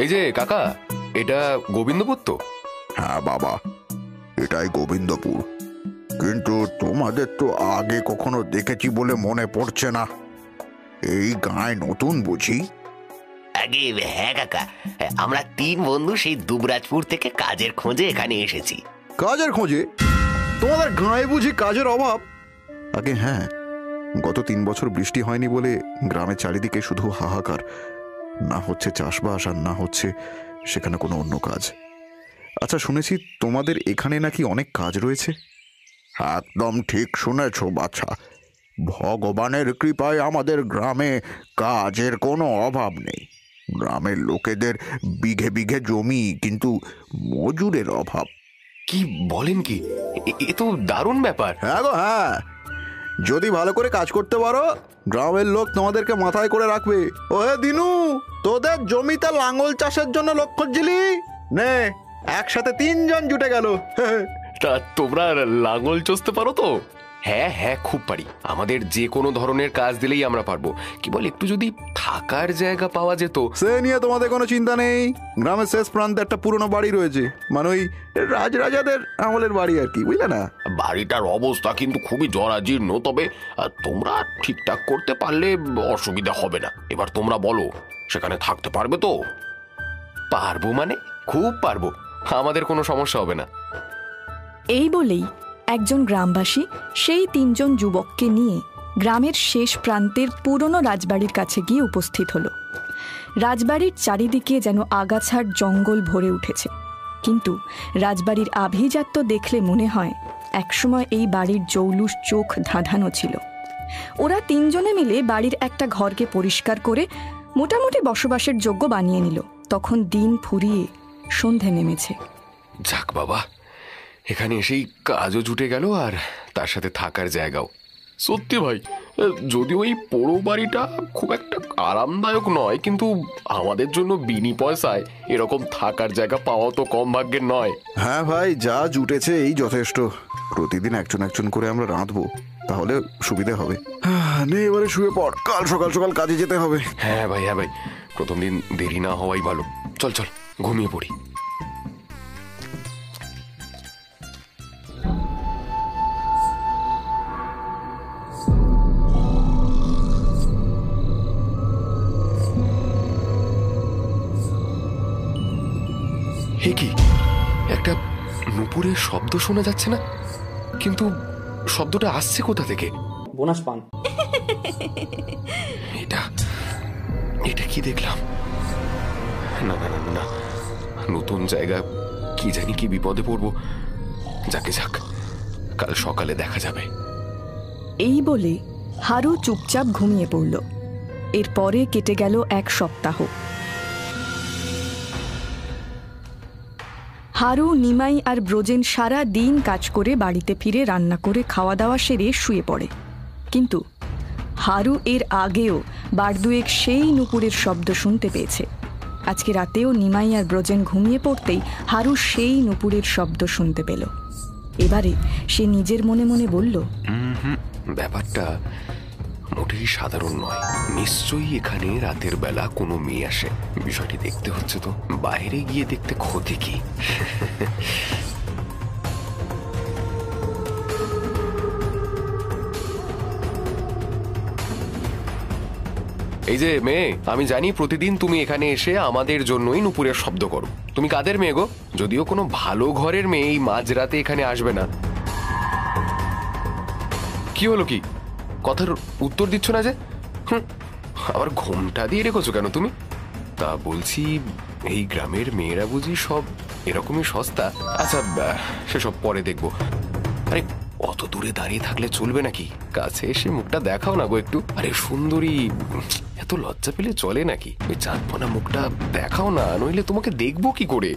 এই যে কাকা, এটা গোবিন্দপুর তো? হ্যাঁ বাবা, এটাই গোবিন্দপুর, কিন্তু তোমাদের তো আগে কখনো দেখেছি বলে মনে পড়ছে না। এই গায়ে নতুন বুঝি? আগে হ্যাঁ কাকা, আমরা 3 বন্ধু সেই দুবরাজপুর থেকে কাজের খোঁজে এখানে এসেছি। কাজের খোঁজে? তোমাদের গায়ে বুঝি কাজের অভাব? আগে হ্যাঁ, গত 3 বছর বৃষ্টি হয়নি বলে গ্রামের চারিদিকে শুধু হাহাকার, না হচ্ছে চাষবাস আর না হচ্ছে সেখানে কোনো অন্য কাজ। আচ্ছা, শুনেছি তোমাদের এখানে নাকি অনেক কাজ রয়েছে? একদম ঠিক শুনেছ বাছা, ভগবানের কৃপায় আমাদের গ্রামে কাজের কোনো অভাব নেই। গ্রামের লোকেদের বিঘে বিঘে জমি, কিন্তু মজুরের অভাব। কি বলেন কি? এ তো দারুণ ব্যাপার। হ্যাঁ গো হ্যাঁ, যদি ভালো করে কাজ করতে পারো গ্রামের লোক তোমাদেরকে মাথায় করে রাখবে। ওহে দিনু, তোদের জমিতে লাঙ্গল চাষের জন্য লোক খুঁজছিলি, নে একসাথে 3 জন জুটে গেল। তা তোমরা লাঙল চষতে পারো তো? হ্যাঁ হ্যাঁ, খুব পারি। আমাদের যে কোনো ধরনের কাজ দিলেই আমরা পারবো। কি বল, একটু যদি থাকার জায়গা পাওয়া যেত। সে নিয়ে তোমাদের কোনো চিন্তা নেই। গ্রামের শেষ প্রান্তে একটা পুরনো বাড়ি রয়েছে, মানে ওই রাজরাজাদের আমলের বাড়ি আর কি, বুঝলে না? বাড়িটার অবস্থা কিন্তু খুবই জরাজীর্ণ, তবে তোমরা ঠিকঠাক করতে পারলে অসুবিধা হবে না। এবার তোমরা বলো, সেখানে থাকতে পারবে তো? পারবো মানে খুব পারবো, আমাদের কোনো সমস্যা হবে না। এই বলেই একজন গ্রামবাসী সেই 3 জন যুবককে নিয়ে গ্রামের শেষ প্রান্তের পুরনো রাজবাড়ির কাছে গিয়ে উপস্থিত হল। রাজবাড়ির চারিদিকে যেন আগাছার জঙ্গল ভরে উঠেছে, কিন্তু রাজবাড়ির আভিজাত্য দেখলে মনে হয় একসময় এই বাড়ির জৌলুস চোখ ধাঁধানো ছিল। ওরা 3 জনে মিলে বাড়ির একটা ঘরকে পরিষ্কার করে মোটামুটি বসবাসের যোগ্য বানিয়ে নিল। তখন দিন ফুরিয়ে সন্ধে নেমেছে। যাক বাবা, এখানে এসেই কাজও জুটে গেল আর তার সাথে থাকার জায়গাও। সত্যি ভাই, যদিও এই পোড়ো বাড়িটা খুব একটা আরামদায়ক নয়, কিন্তু আমাদের জন্য বিনি পয়সায় এরকম থাকার জায়গা পাওয়া তো কম ভাগ্যের নয়। হ্যাঁ ভাই, যা জুটেছে এই যথেষ্ট। প্রতিদিন একজন একজন করে আমরা রাঁধবো, তাহলে সুবিধা হবে। নে এবারে শুয়ে পড়, কাল সকাল সকাল কাজে যেতে হবে। হ্যাঁ ভাই, হ্যাঁ ভাই, প্রথম দিন দেরি না হওয়াই ভালো। চল চল ঘুমিয়ে পড়ি। কি একটা নুপুরের শব্দ শোনা যাচ্ছে না, কিন্তু শব্দটা আসছে কোথা থেকে? বোনাস পান। এটা এটা কি দেখলাম? না না না না, নতুন জায়গা, কি জানি কি বিপদে পড়বো। যাকে যাক, কাল সকালে দেখা যাবে। এই বলে হারু চুপচাপ ঘুমিয়ে পড়ল। এরপরে কেটে গেল 1 সপ্তাহ। হারু, নিমাই আর ব্রজেন সারা দিন কাজ করে বাড়িতে ফিরে রান্না করে খাওয়া দাওয়া সেরে শুয়ে পড়ে। কিন্তু হারু এর আগেও বারদুয়েক সেই নুপুরের শব্দ শুনতে পেয়েছে। আজকে রাতেও নিমাই আর ব্রজেন ঘুমিয়ে পড়তেই হারু সেই নুপুরের শব্দ শুনতে পেল। এবারে সে নিজের মনে মনে বলল, ব্যাপারটা মোটেই সাধারণ নয়। নিশ্চয়ই এখানে রাতের বেলা কোনো মেয়ে আসে। বিষয়টি দেখতে হচ্ছে তো, বাইরে গিয়ে দেখতে ক্ষতি কি? এই যে মেয়ে, আমি জানি প্রতিদিন তুমি এখানে এসে আমাদের জন্যই নুপুরের শব্দ করো। তুমি কাদের মেয়ে গো? যদিও কোনো ভালো ঘরের মেয়ে এই মাঝরাতে এখানে আসবে না। কি হলো, কি কথার উত্তর দিচ্ছ না যে? আবার ঘোমটা দিয়ে রেখেছো কেন তুমি? তা বলছি, এই গ্রামের মেয়েরা বুঝি সব এরকমই সস্তা? আচ্ছা, সেসব পরে দেখবো। আরে অত দূরে দাঁড়িয়ে থাকলে চলবে নাকি? কাছে এসে মুখটা দেখাও না গো একটু। আরে সুন্দরী, এত লজ্জা পেলে চলে নাকি? ওই চাঁদপনা মুখটা দেখাও না, নইলে তোমাকে দেখবো কি করে?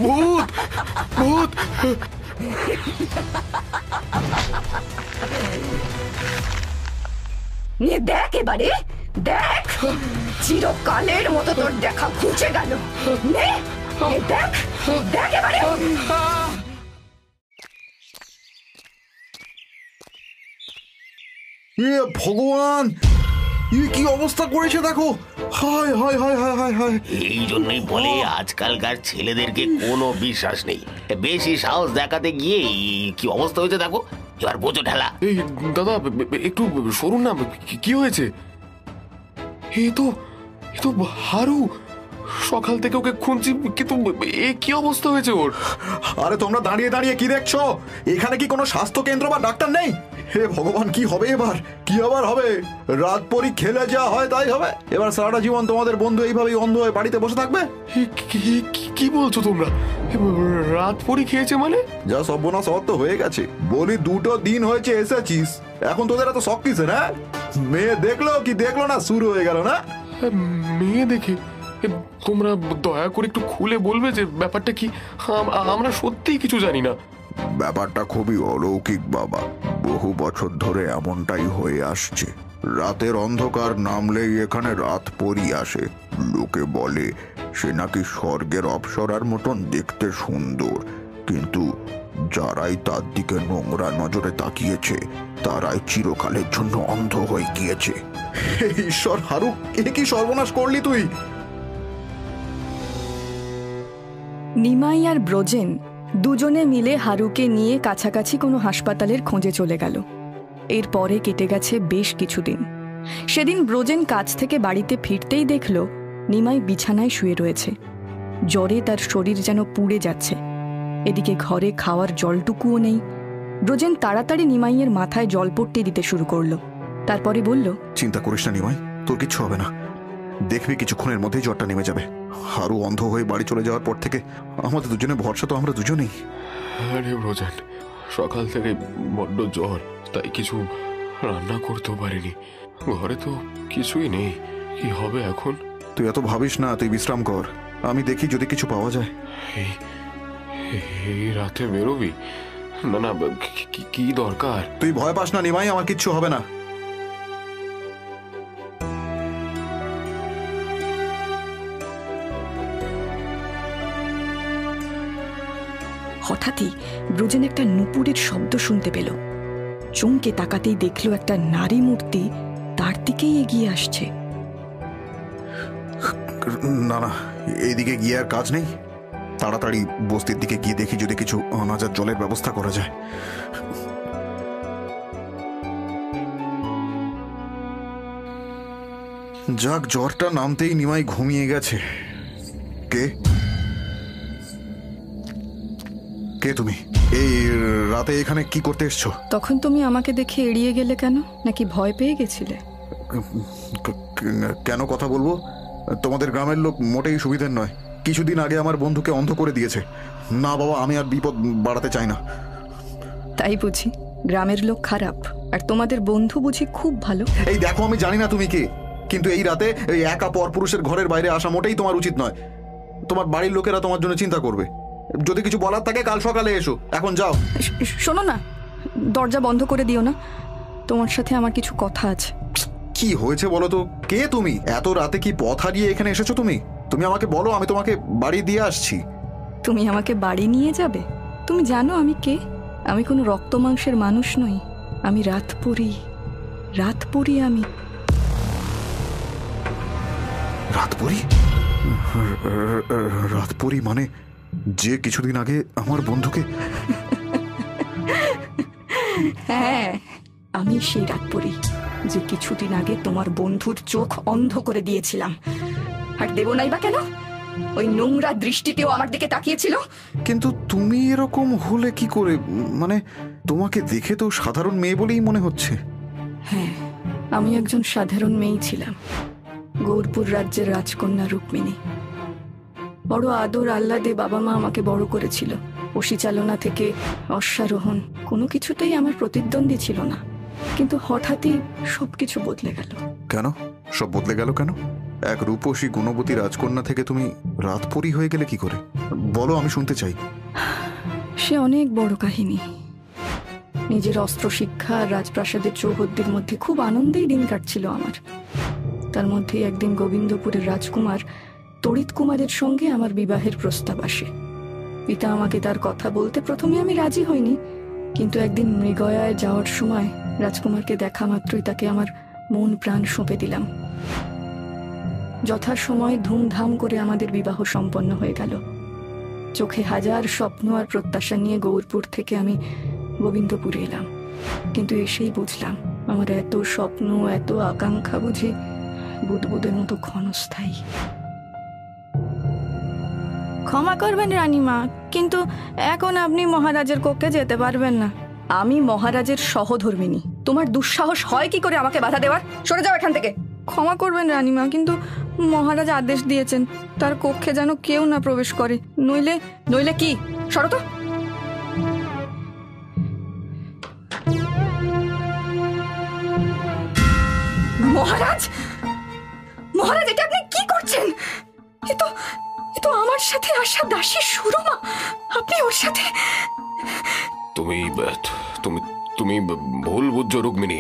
ভূত ভূত! দেখ এবারে, দেখ, চিরকালের মতো তোর দেখা ঘুচে গেল। দেখ দেখ এবারে। ভগবান, কি অবস্থা করেছে দেখো। হায় হায় হায় হায় হায় হায়। এই জন্যই বলে আজকালকার ছেলেদেরকে কোনো বিশ্বাস নেই। বেশি সাহস দেখাতে গিয়ে কি অবস্থা হয়েছে দেখো। এবার বোঝো ঠেলা। এই দাদা একটু সরুন না, কি হয়েছে? এ তো হারু, সকাল থেকে ওকে খুঁজছি, কিন্তু এ কি অবস্থা হয়েছে ওর? আরে তোমরা দাঁড়িয়ে দাঁড়িয়ে কি দেখছো? এখানে কি কোনো স্বাস্থ্য কেন্দ্র বা ডাক্তার নেই? হে ভগবান, কি হবে এবার? কি আবার হবে? রাত পরি খেলে যা হয় তাই হবে। এবার সারাটা জীবন তোমাদের বন্ধু এইভাবেই অন্ধ হয়ে বাড়িতে বসে থাকবে? কি বলছো তোমরা? রাত পরি খেয়েছে মানে? যা সর্বনাশ তো হয়ে গেছে। বলি 2 দিন হয়েছে এসেছিস, এখন তোদের এত শখ কিসে? না মেয়ে দেখলো কি দেখলো না, শুরু হয়ে গেল না? মেয়ে দেখে? তোমরা দয়া করে একটু খুলে বলবে যে ব্যাপারটা কি? আমরা সত্যিই কিছু জানি না। ব্যাপারটা খুবই অলৌকিক বাবা। বহু বছর ধরে এমনটাই হয়ে আসছে। রাতের অন্ধকার নামলেই এখানে রাত পরি আসে। লোকে বলে সে নাকি স্বর্গের অপ্সরার মতন দেখতে সুন্দর, কিন্তু যারাই তার দিকে নোংরা নজরে তাকিয়েছে তারাই চিরকালের জন্য অন্ধ হয়ে গিয়েছে। ঈশ্বর, হারু, এ কি সর্বনাশ করলি তুই? নিমাই আর ব্রজেন দুজনে মিলে হারুকে নিয়ে কাছাকাছি কোনো হাসপাতালের খোঁজে চলে গেল। এরপরে কেটে গেছে বেশ কিছুদিন। সেদিন ব্রজেন কাজ থেকে বাড়িতে ফিরতেই দেখল নিমাই বিছানায় শুয়ে রয়েছে। জ্বরে তার শরীর যেন পুড়ে যাচ্ছে। এদিকে ঘরে খাওয়ার জলটুকুও নেই। ব্রজেন তাড়াতাড়ি নিমাইয়ের মাথায় জলপট্টি দিতে শুরু করলো। তারপরে বলল, চিন্তা করিস না নিমাই, তোর কিচ্ছু হবে না। দেখবি কিছুক্ষণের মধ্যেই জ্বরটা নেমে যাবে। হারু অন্ধ হয়ে বাড়ি চলে যাওয়ার পর থেকে আমাদের দুজনে ভরসা তো আমরা দুজনেই। আরে ব্রজেন, সকাল থেকে বড্ড জ্বর, তাই কিছু রান্না করতেও পারিনি। ঘরে তো কিছুই নেই, কি হবে এখন? তুই এত ভাবিস না, তুই বিশ্রাম কর। আমি দেখি যদি কিছু পাওয়া যায়। এই রাতে বেরোবি? না না, কি দরকার? তুই ভয় পাস না নিমাই, আমার কিচ্ছু হবে না। হঠাৎই ব্রজেন একটা নুপুরের শব্দ শুনতে পেল। চমকে তাকাতেই দেখল একটা নারী মূর্তি তার দিকেই এগিয়ে আসছে। না না, এইদিকে গিয়ে আর কাজ নেই। তাড়াতাড়ি বস্তির দিকে গিয়ে দেখি যদি কিছু অনাজ আর জলের ব্যবস্থা করা যায়। যাক, জ্বরটা নামতেই নিমাই ঘুমিয়ে গেছে। কে কে তুমি? এই রাতে এখানে কি করতে এসছো? তখন তুমি আমাকে দেখে এড়িয়ে গেলে কেন? নাকি ভয় পেয়ে গেছিলে? কেন কথা বলবো? তোমাদের গ্রামের লোক মোটেই সুবিধের নয়। কিছুদিন আগে আমার বন্ধুকে অন্ধ করে দিয়েছে। না বাবা, আমি আর বিপদ বাড়াতে চাই না। তাই বুঝি গ্রামের লোক খারাপ আর তোমাদের বন্ধু বুঝি খুব ভালো? এই দেখো, আমি জানি না তুমি কে, কিন্তু এই রাতে এই একা পরপুরুষের ঘরের বাইরে আসা মোটেই তোমার উচিত নয়। তোমার বাড়ির লোকেরা তোমার জন্য চিন্তা করবে। যদি কিছু বলার থাকে কাল সকালে এসো, এখন যাও। শোনো না, দরজা বন্ধ করে দিও না, তোমার সাথে আমার কিছু কথা আছে। কি হয়েছে বলো তো? কে তুমি? এত রাতে কি পথ হারিয়ে এখানে এসেছো তুমি? তুমি আমাকে বলো, আমি তোমাকে বাড়ি দিয়ে আসছি। তুমি আমাকে বাড়ি নিয়ে যাবে? তুমি জানো আমি কে? আমি কোনো রক্ত মাংসের মানুষ নই। আমি রাতপরি। আমি রাতপরি মানে যে কিছুদিন আগে আমার বন্ধুকে? হ্যাঁ, আমি সেই রাতপরি যে কিছুদিন আগে তোমার বন্ধুর চোখ অন্ধ করে দিয়েছিলাম। আর দেব নাই বা কেন? ওই নোংরা দৃষ্টিতেও আমার দিকে তাকিয়েছিল। কিন্তু তুমি এরকম হলে কি করে? মানে তোমাকে দেখে তো সাধারণ মেয়ে বলেই মনে হচ্ছে। হ্যাঁ, আমি একজন সাধারণ মেয়ে ছিলাম। গৌরপুর রাজ্যের রাজকন্যা রুক্মিণী। বড় আদর আহ্লাদে বাবা মা আমাকে বড় করেছিল। পশিচালনা থেকে অশ্বারোহণ, কোনো কিছুতেই আমার প্রতিদ্বন্দ্বী ছিল না। কিন্তু হঠাৎই সবকিছু বদলে গেল। কেন? সব বদলে গেল কেন? এক রূপসী গুণবতী রাজকন্যা থেকে তুমি রাতপরি হয়ে গেলে কি করে? বলো, আমি শুনতে চাই। সে অনেক বড় কাহিনী। নিজের অস্ত্র শিক্ষা আর রাজপ্রাসাদের চৌহদ্দির মধ্যে খুব আনন্দেই দিন কাটছিল আমার। তার মধ্যেই একদিন গোবিন্দপুরের রাজকুমার তড়িৎ কুমারের সঙ্গে আমার বিবাহের প্রস্তাব আসে। পিতা আমাকে তার কথা বলতে প্রথমে আমি রাজি হইনি, কিন্তু একদিন মৃগয়ায় যাওয়ার সময় রাজকুমারকে দেখা মাত্রই তাকে আমার মন প্রাণ সঁপে দিলাম। যথাসময়ে ধুমধাম করে আমাদের বিবাহ সম্পন্ন হয়ে গেল। চোখে হাজার স্বপ্ন আর প্রত্যাশা নিয়ে গৌরপুর থেকে আমি গোবিন্দপুরে এলাম, কিন্তু এসেই বুঝলাম আমার এত স্বপ্ন, এত আকাঙ্ক্ষা বুঝি বুদবুদের মতো ক্ষণস্থায়ী। ক্ষমা করবেন রানীমা, কিন্তু এখন আপনি মহারাজের কক্ষে যেতে পারবেন না। আমি মহারাজের সহধর্মিনী, তোমার দুঃসাহস হয় কি করে আমাকে বাধা দেওয়ার? সরে যাও এখান থেকে। ক্ষমা করবেন রানীমা, কিন্তু মহারাজ আদেশ দিয়েছেন তার কক্ষে যেন কেউ না প্রবেশ করে, নইলে। নইলে কি? সরো তো। মহারাজ, মহারাজ, এটা আপনি কি করছেন? এ তো আমার সাথে আসা দাসী সুরমা। আপনি ওর সাথে? তুমি তুমি তুমি ভুল বুঝছো রুক্মিণী।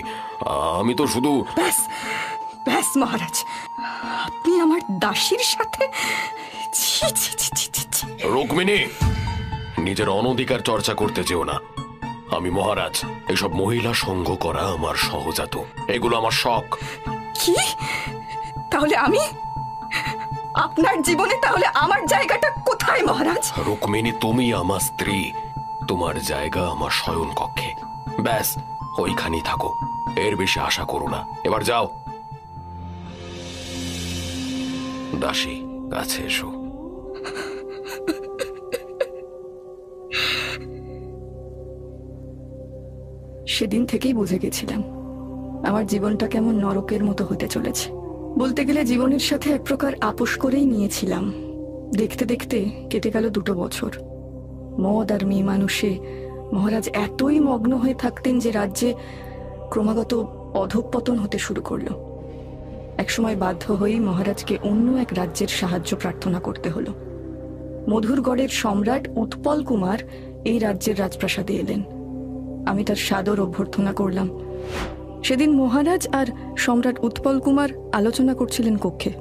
আমি তো শুধু... ব্যাস ব্যাস মহারাজ, আপনি আমার দাসীর সাথে? ছি ছি ছি ছি ছি ছি। রুক্মিণী, নিজের অনধিকার চর্চা করতে চেও না। আমি মহারাজ, এসব মহিলা সঙ্গ করা আমার সহজাত, এগুলো আমার শখ। কি? তাহলে আমি আপনার জীবনে, তাহলে আমার জায়গাটা কোথায় মহারাজ? রুক্মিণী, তুমি আমার স্ত্রী, তোমার জায়গা আমার শয়ন কক্ষে। ব্যাস ওইখানেই থাকো, এর বেশি আশা করো না। এবার যাও। দাসী, কাছে এসো। সেদিন থেকেই বুঝে গেছিলাম আমার জীবনটা কেমন নরকের মতো হতে চলেছে। বলতে গেলে জীবনের সাথে এক প্রকার আপোষ করেই নিয়েছিলাম। দেখতে দেখতে কেটে গেল 2 বছর। মদ আর মেয়ে মানুষে মহারাজ এতই মগ্ন হয়ে থাকতেন যে রাজ্যে ক্রমাগত অধঃপতন হতে শুরু করলো। একসময় বাধ্য হয়েই মহারাজকে অন্য এক রাজ্যের সাহায্য প্রার্থনা করতে হলো। মধুরগড়ের সম্রাট উৎপল কুমার এই রাজ্যের রাজপ্রাসাদে এলেন। আমি তার সাদর অভ্যর্থনা করলাম। সেদিন মহারাজ আর সম্রাট উৎপল কুমার আলোচনা করছিলেন কক্ষে।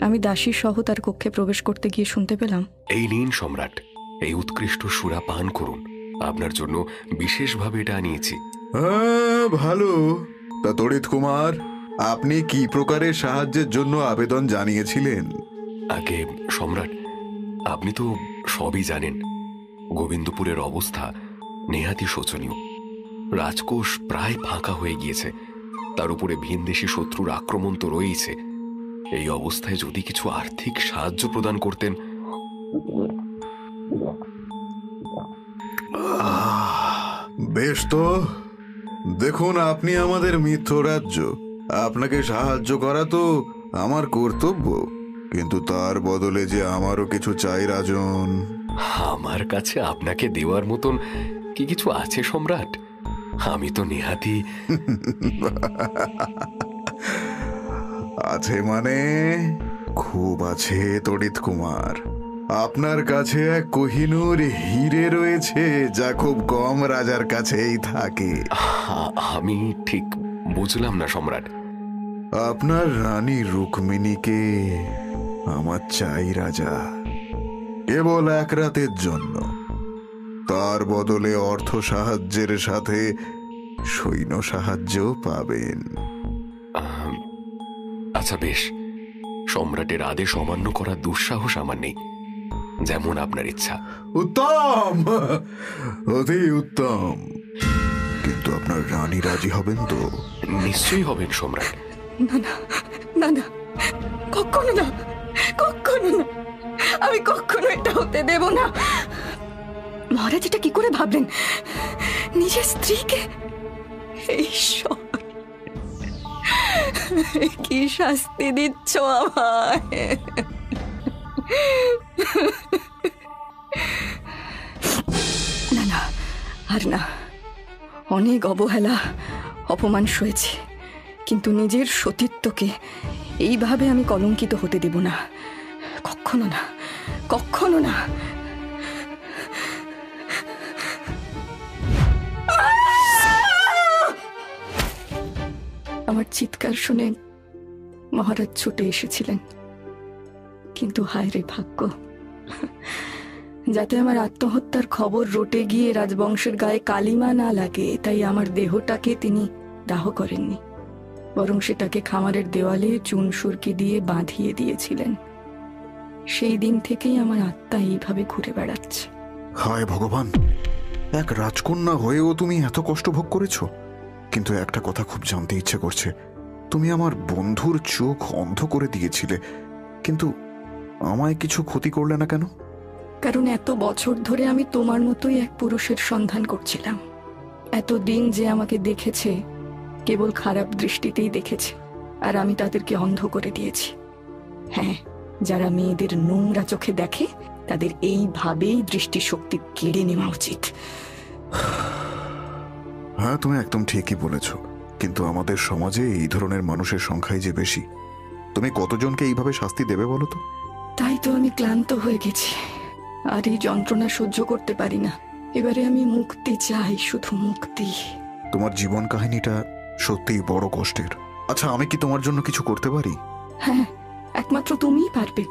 আমি দাসী সহ তার কক্ষে প্রবেশ করতে গিয়ে শুনতে পেলাম, এই নিন সম্রাট, এই উৎকৃষ্ট সুরা পান করুন, আপনার জন্য বিশেষভাবে এটা আনিয়েছি। ভালো। তা তড়িৎ কুমার, আপনি কি প্রকারের সাহায্যের জন্য আবেদন জানিয়েছিলেন? আগে সম্রাট, আপনি তো সবই জানেন। গোবিন্দপুরের অবস্থা নেহাতি শোচনীয়। রাজকোষ প্রায় ফাঁকা হয়ে গিয়েছে, তার উপরে ভিনদেশী শত্রুর আক্রমণ তো রয়েছে। এই অবস্থায় যদি কিছু আর্থিক সাহায্য প্রদান করতেন। বেশ, তো দেখুন, আপনি আমাদের মিত্র রাজ্য, আপনাকে সাহায্য করা তো আমার কর্তব্য, কিন্তু তার বদলে যে আমারও কিছু চাই রাজন। আমার কাছে আপনাকে দেওয়ার মতন কি কিছু আছে সম্রাট? আমি তো নেহাতি... আছে মানে খুব আছে তড়িৎ কুমার। আপনার কাছে এক কোহিনূর হিরে রয়েছে, যা খুব কম রাজার কাছেই থাকে। আমি ঠিক বুঝলাম না সম্রাট। আপনার রানী রুক্মিণীকে আমার চাই রাজা, কেবল 1 রাতের জন্য। তার বদলে অর্থ সাহায্যের সাথে সৈন্য সাহায্য পাবেন। আচ্ছা বেশ, সম্রাটের আদেশ অমান্য করার দুঃসাহস আমার নেই, যেমন আপনার ইচ্ছা। উত্তম, অতি উত্তম। কিন্তু আপনার রানী রাজি হবেন তো? নিশ্চয়ই হবেন সম্রাট। না না না না, কখনো না, কখনো না, আমি কখনো এটা হতে দেব না। মহারাজ এটা কি করে ভাবলেন? নিজের স্ত্রীকে? ঈশ্বর, কি শাস্তি দিচ্ছ আমায়! না না, আর না। অনেক অবহেলা, অপমান সয়েছে, কিন্তু নিজের সতীত্বকে এইভাবে আমি কলঙ্কিত হতে দেব না। কখনো না, কখনো না। আমার চিৎকার শুনে মহারাজ ছুটে এসেছিলেন, কিন্তু হায় রে ভাগ্য, যাতে আমার আত্মহত্যার খবর রটে গিয়ে রাজবংশের গায়ে কালিমা না লাগে, তাই আমার দেহটাকে তিনি দাহ করেননি। বরং সেটাকে খামারের দেওয়ালে চুন সুরকি দিয়ে বাঁধিয়ে দিয়েছিলেন। সেই দিন থেকেই আমার আত্মা এইভাবে ঘুরে বেড়াচ্ছে। হায় ভগবান, এক রাজকন্যা হয়েও তুমি এত কষ্ট ভোগ করেছো। কিন্তু একটা কথা খুব জানতে ইচ্ছে করছে, তুমি আমার বন্ধুর চোখ অন্ধ করে দিয়েছিলে, কিন্তু আমায় কিছু ক্ষতি করলে না কেন? কারণ এত বছর ধরে আমি তোমার মতোই এক পুরুষের সন্ধান করছিলাম। এতদিন যে আমাকে দেখেছে কেবল খারাপ দৃষ্টিতেই দেখেছে, আর আমি তাদেরকে অন্ধ করে দিয়েছি। হ্যাঁ, যারা মেয়েদের নোংরা চোখে দেখে তাদের এইভাবেই দৃষ্টিশক্তি কেড়ে নেওয়া উচিত। হ্যাঁ, তুমি একদম ঠিকই বলেছ, কিন্তু আমাদের সমাজে এই ধরনের মানুষের সংখ্যাই যে বেশি। তুমি কতজনকে এইভাবে শাস্তি দেবে বলো তো? তাই তো আমি ক্লান্ত হয়ে গেছি, আর এই যন্ত্রণা সহ্য করতে পারি না। এবারে আমি মুক্তি চাই, শুধু মুক্তি। তোমার জীবন কাহিনীটা সত্যিই বড় কষ্টের। আচ্ছা, আমি কি তোমার জন্য কিছু করতে পারি? হ্যাঁ, একমাত্র তুমিই পারবে।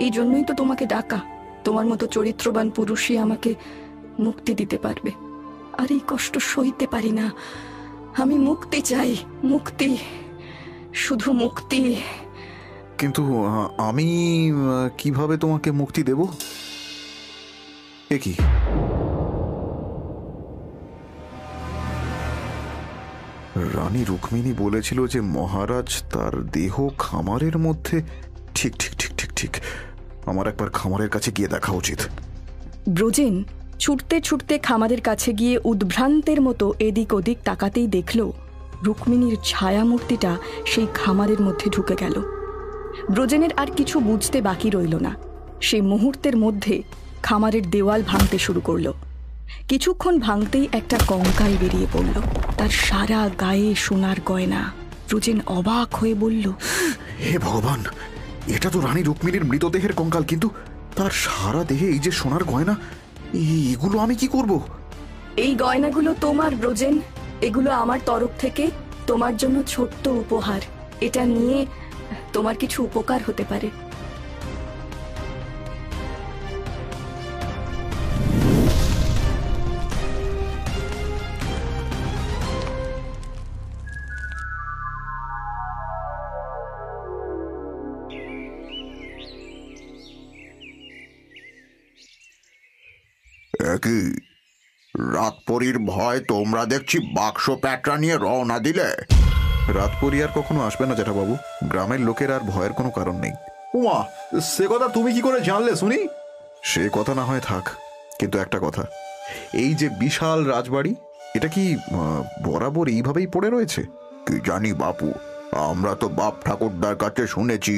এই জন্যই তো তোমাকে ডাকা। তোমার মতো চরিত্রবান পুরুষই আমাকে মুক্তি দিতে পারবে। আর এই কষ্ট সইতে পারি না। আমি মুক্তি চাই, মুক্তি, শুধু মুক্তি। কিন্তু আমি কিভাবে তোমাকে মুক্তি দেব? এ কি? রানী রুক্মিণী বলেছিল যে মহারাজ তার দেহ খামারের মধ্যে। ঠিক ঠিক ঠিক ঠিক ঠিক, আমার একবার খামারের কাছে গিয়ে দেখা উচিত। ব্রজেন ছুটতে ছুটতে খামারের কাছে গিয়ে উদ্ভ্রান্তের মতো এদিক ওদিক তাকাতেই দেখল রুক্মিণীর ছায়ামূর্তিটা সেই খামারের মধ্যে ঢুকে গেল। ব্রজেনের আর কিছু বুঝতে বাকি রইল না। সেই মুহূর্তের মধ্যে খামারের দেওয়াল ভাঙতে শুরু করলো। কিছুক্ষণ ভাঙতেই একটা কঙ্কাল বেরিয়ে পড়ল, তার সারা গায়ে সোনার গয়না। ব্রজেন অবাক হয়ে বলল, হে ভগবান, এটা তো রানী রুক্মিণীর মৃতদেহের কঙ্কাল, কিন্তু তার সারা দেহে এই যে সোনার গয়না, এগুলো আমি কি করব? এই গয়নাগুলো তোমার ব্রজেন, এগুলো আমার তরফ থেকে তোমার জন্য ছোট্ট উপহার। এটা নিয়ে তোমার কিছু উপকার হতে পারে। কি রাতপরীর ভয় তোমরা দেখছি বাক্স প্যাটরা নিয়ে রওনা দিলে? রাতপরি আর কখনো আসবে না জ্যাঠাবাবু। গ্রামের লোকের আর ভয়ের কোনো কারণ নেই। উমা, সে কথা তুমি কি করে জানলে শুনি? সে কথা না হয় থাক, কিন্তু একটা কথা, এই যে বিশাল রাজবাড়ি, এটা কি বরাবর এইভাবেই পড়ে রয়েছে? কি জানি বাপু, আমরা তো বাপ ঠাকুরদার কাছে শুনেছি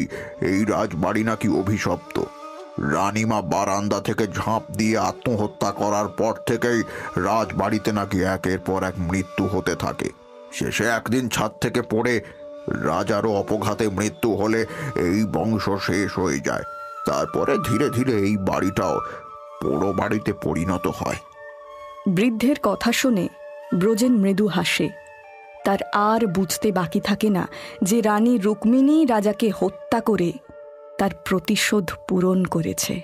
এই রাজবাড়ি নাকি অভিশপ্ত। রানীমা বারান্দা থেকে ঝাঁপ দিয়ে আত্মহত্যা করার পর থেকেই রাজবাড়িতে নাকি একের পর এক মৃত্যু হতে থাকে। শেষে একদিন ছাদ থেকে পড়ে রাজারও অপঘাতে মৃত্যু হলে এই বংশ শেষ হয়ে যায়। তারপরে ধীরে ধীরে এই বাড়িটাও পোড়ো বাড়িতে পরিণত হয়। বৃদ্ধের কথা শুনে ব্রজেন মৃদু হাসে। তার আর বুঝতে বাকি থাকে না যে রানী রুক্মিণী রাজাকে হত্যা করে তার প্রতিশোধ পূরণ করেছে।